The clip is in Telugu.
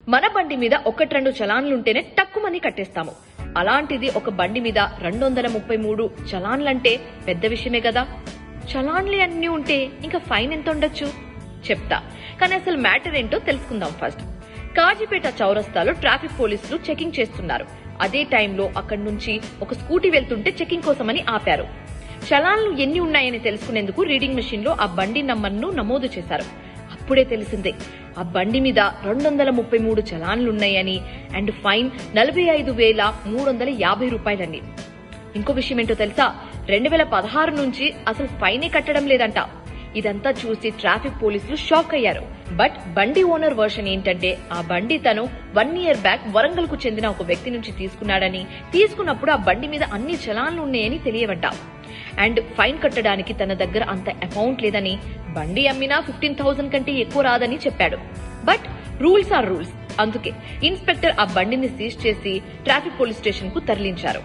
మన బండి మీద 1-2 చలాన్లుంటేనే టక్కుమని కట్టేస్తాము. అలాంటిది ఒక బండి మీద 233 చలాన్లంటే పెద్ద విషయమే కదా. చలాన్లు అన్నీ ఉంటే ఇంకా ఫైన్ ఎంత ఉండొచ్చు చెప్తా. కానీ అసలు మ్యాటర్ ఏంటో తెలుసుకుందాం ఫస్ట్. కాజీపేట చౌరస్తాలో ట్రాఫిక్ పోలీసులు చెకింగ్ చేస్తున్నారు. అదే టైంలో అక్కడి నుంచి ఒక స్కూటీ వెళ్తుంటే చెకింగ్ కోసమని ఆపారు. చలాన్లు ఎన్ని ఉన్నాయని తెలుసుకునేందుకు రీడింగ్ మెషిన్ లో ఆ బండి నంబర్ను నమోదు చేశారు. అప్పుడే తెలిసిందే ఆ బండి మీద 233 చలాన్లున్నాయని అండ్ ఫైన్ 45,350 రూపాయలని. ఇంకో విషయం ఏంటో తెలుసా, 2016 నుంచి అసలు ఫైనే కట్టడం లేదంట. ఇదంతా చూసి ట్రాఫిక్ పోలీసులు షాక్ అయ్యారు. బట్ బండి ఓనర్ వర్షన్ ఏంటంటే ఆ బండి తను 1 ఇయర్ బ్యాక్ వరంగల్ కు చెందిన ఒక వ్యక్తి నుంచి తీసుకున్నాడని, తీసుకున్నప్పుడు ఆ బండి మీద అన్ని చలాన్లు ఉన్నాయని తెలియవట. అండ్ ఫైన్ కట్టడానికి తన దగ్గర అంత అమౌంట్ లేదని, బండి అమ్మినా 15,000 కంటే ఎక్కువ రాదని చెప్పాడు. But rules are rules. అందుకే ఇన్స్పెక్టర్ ఆ బండిని సీజ్ చేసి ట్రాఫిక్ పోలీస్ స్టేషన్ కు తరలించారు.